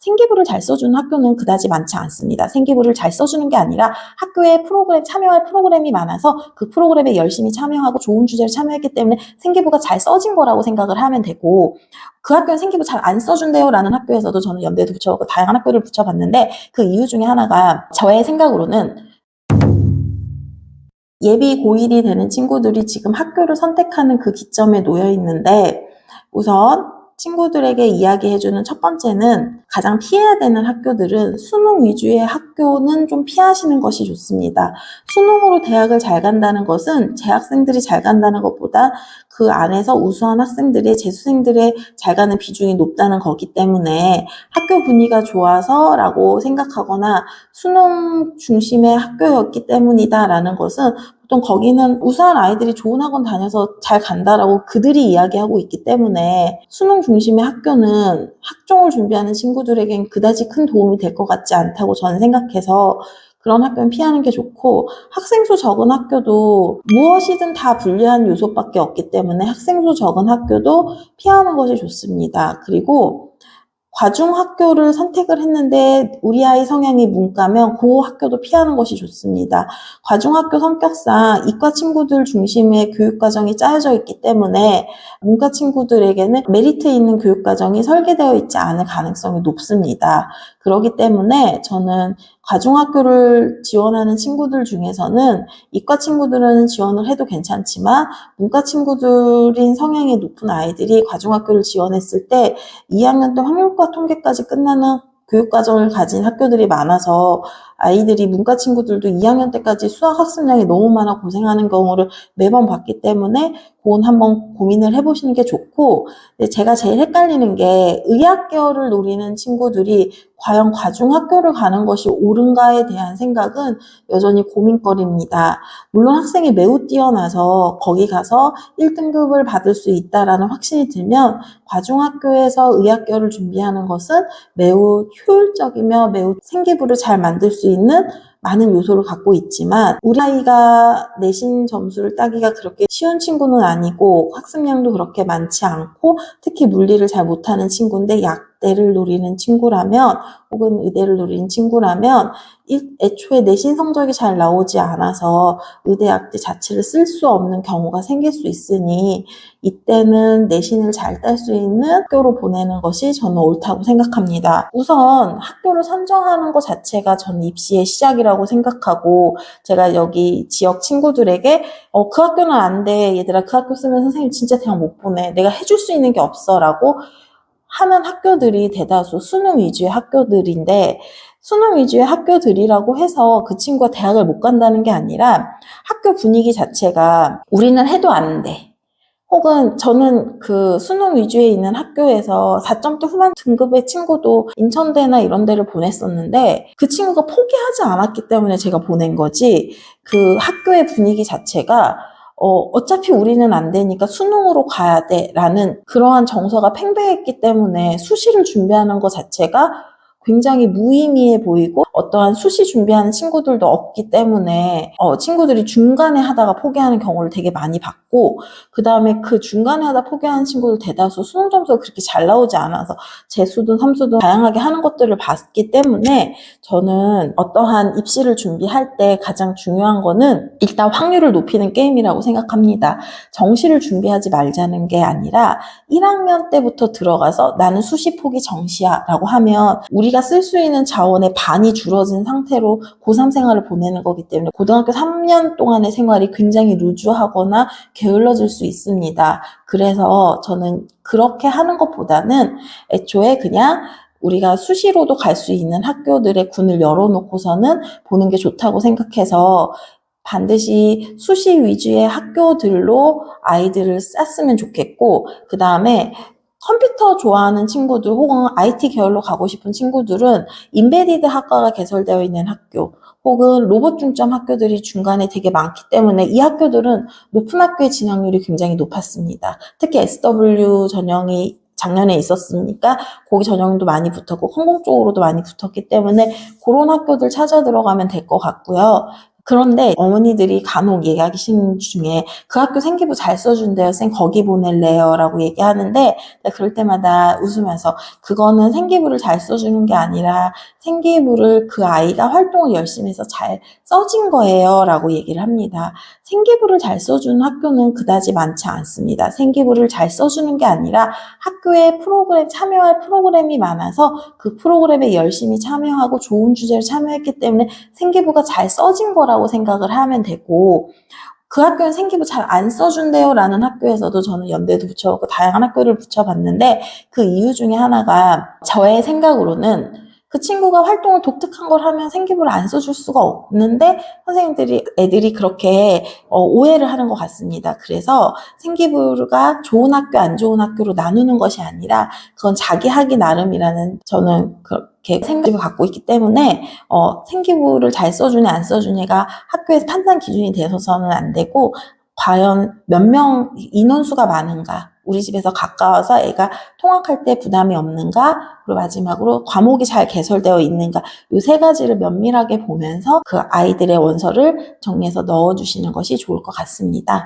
생기부를 잘 써주는 학교는 그다지 많지 않습니다. 생기부를 잘 써주는 게 아니라 학교에 참여할 프로그램이 많아서 그 프로그램에 열심히 참여하고 좋은 주제를 참여했기 때문에 생기부가 잘 써진 거라고 생각을 하면 되고, 그 학교는 생기부 잘 안 써준대요 라는 학교에서도 저는 연대도 붙여보고 다양한 학교를 붙여봤는데, 그 이유 중에 하나가 저의 생각으로는 예비 고1이 되는 친구들이 지금 학교를 선택하는 그 기점에 놓여 있는데, 우선 친구들에게 이야기해주는 첫 번째는, 가장 피해야 되는 학교들은 수능 위주의 학교는 좀 피하시는 것이 좋습니다. 수능으로 대학을 잘 간다는 것은 재학생들이 잘 간다는 것보다 그 안에서 우수한 학생들이 재수생들의 잘 가는 비중이 높다는 거기 때문에, 학교 분위기가 좋아서 라고 생각하거나 수능 중심의 학교였기 때문이다라는 것은, 보통 거기는 우수한 아이들이 좋은 학원 다녀서 잘 간다라고 그들이 이야기하고 있기 때문에, 수능 중심의 학교는 학종을 준비하는 친구들에겐 그다지 큰 도움이 될 것 같지 않다고 저는 생각해서 그런 학교는 피하는 게 좋고, 학생 수 적은 학교도 무엇이든 다 불리한 요소밖에 없기 때문에 학생 수 적은 학교도 피하는 것이 좋습니다. 그리고 과중학교를 선택을 했는데 우리 아이 성향이 문과면 그 학교도 피하는 것이 좋습니다. 과중학교 성격상 이과 친구들 중심의 교육과정이 짜여져 있기 때문에 문과 친구들에게는 메리트 있는 교육과정이 설계되어 있지 않을 가능성이 높습니다. 그렇기 때문에 저는 과중학교를 지원하는 친구들 중에서는 이과 친구들은 지원을 해도 괜찮지만, 문과 친구들인 성향이 높은 아이들이 과중학교를 지원했을 때 2학년 때 확률과 통계까지 끝나는 교육과정을 가진 학교들이 많아서 아이들이, 문과 친구들도 2학년 때까지 수학 학습량이 너무 많아 고생하는 경우를 매번 봤기 때문에 그건 한번 고민을 해보시는 게 좋고, 제가 제일 헷갈리는 게, 의학계열을 노리는 친구들이 과연 과중학교를 가는 것이 옳은가에 대한 생각은 여전히 고민거리입니다. 물론 학생이 매우 뛰어나서 거기 가서 1등급을 받을 수 있다라는 확신이 들면 과중학교에서 의학계열을 준비하는 것은 매우 효율적이며 매우 생기부를 잘 만들 수 있는 많은 요소를 갖고 있지만, 우리 아이가 내신 점수를 따기가 그렇게 쉬운 친구는 아니고 학습량도 그렇게 많지 않고 특히 물리를 잘 못하는 친구인데 약대를 노리는 친구라면, 혹은 의대를 노리는 친구라면 애초에 내신 성적이 잘 나오지 않아서 의대 약대 자체를 쓸 수 없는 경우가 생길 수 있으니, 이때는 내신을 잘 딸 수 있는 학교로 보내는 것이 저는 옳다고 생각합니다. 우선 학교를 선정하는 것 자체가 저는 입시의 시작이라고 생각하고, 제가 여기 지역 친구들에게 그 학교는 안 돼, 얘들아 그 학교 쓰면 선생님 진짜 대학 못 보내, 내가 해줄 수 있는 게 없어 라고 하는 학교들이 대다수 수능 위주의 학교들인데, 수능 위주의 학교들이라고 해서 그 친구가 대학을 못 간다는 게 아니라 학교 분위기 자체가 우리는 해도 안 돼, 혹은 저는 그 수능 위주에 있는 학교에서 4점대 후반 등급의 친구도 인천대나 이런 데를 보냈었는데 그 친구가 포기하지 않았기 때문에 제가 보낸 거지, 그 학교의 분위기 자체가 어차피 우리는 안 되니까 수능으로 가야 돼 라는 그러한 정서가 팽배했기 때문에 수시를 준비하는 것 자체가 굉장히 무의미해 보이고, 어떠한 수시 준비하는 친구들도 없기 때문에 친구들이 중간에 하다가 포기하는 경우를 되게 많이 봤고, 그 다음에 그 중간에 하다 포기하는 친구들 대다수 수능 점수가 그렇게 잘 나오지 않아서 재수든 삼수든 다양하게 하는 것들을 봤기 때문에, 저는 어떠한 입시를 준비할 때 가장 중요한 거는 일단 확률을 높이는 게임이라고 생각합니다. 정시를 준비하지 말자는 게 아니라 1학년 때부터 들어가서 나는 수시 포기 정시야 라고 하면 우리가 쓸 수 있는 자원의 반이 줄어진 상태로 고3 생활을 보내는 거기 때문에 고등학교 3년 동안의 생활이 굉장히 루즈하거나 게을러질 수 있습니다. 그래서 저는 그렇게 하는 것보다는 애초에 그냥 우리가 수시로도 갈 수 있는 학교들의 군을 열어놓고서는 보는 게 좋다고 생각해서, 반드시 수시 위주의 학교들로 아이들을 쌌으면 좋겠고, 그 다음에 컴퓨터 좋아하는 친구들 혹은 IT 계열로 가고 싶은 친구들은 인베디드 학과가 개설되어 있는 학교 혹은 로봇 중점 학교들이 중간에 되게 많기 때문에 이 학교들은 높은 학교의 진학률이 굉장히 높았습니다. 특히 SW 전형이 작년에 있었으니까 거기 전형도 많이 붙었고 항공 쪽으로도 많이 붙었기 때문에 그런 학교들 찾아 들어가면 될 것 같고요. 그런데 어머니들이 간혹 얘기하시는 중에 그 학교 생기부 잘 써준대요. 쌤 거기 보낼래요? 라고 얘기하는데 그럴 때마다 웃으면서 그거는 생기부를 잘 써주는 게 아니라 생기부를 그 아이가 활동을 열심히 해서 잘 써진 거예요. 라고 얘기를 합니다. 생기부를 잘 써주는 학교는 그다지 많지 않습니다. 생기부를 잘 써주는 게 아니라 학교에 참여할 프로그램이 많아서 그 프로그램에 열심히 참여하고 좋은 주제로 참여했기 때문에 생기부가 잘 써진 거라고 생각을 하면 되고, 그 학교는 생기부 잘 안 써준대요 라는 학교에서도 저는 연대도 붙여봤고 다양한 학교를 붙여봤는데 그 이유 중에 하나가 저의 생각으로는 그 친구가 활동을 독특한 걸 하면 생기부를 안 써줄 수가 없는데 애들이 그렇게 오해를 하는 것 같습니다. 그래서 생기부가 좋은 학교, 안 좋은 학교로 나누는 것이 아니라 그건 자기 하기 나름이라는 저는 그렇게 생각을 갖고 있기 때문에 생기부를 잘 써주냐 안 써주냐가 학교에서 판단 기준이 되어서는 안 되고 과연 몇 명 인원수가 많은가, 우리 집에서 가까워서 애가 통학할 때 부담이 없는가, 그리고 마지막으로 과목이 잘 개설되어 있는가, 이 세 가지를 면밀하게 보면서 그 아이들의 원서를 정리해서 넣어주시는 것이 좋을 것 같습니다.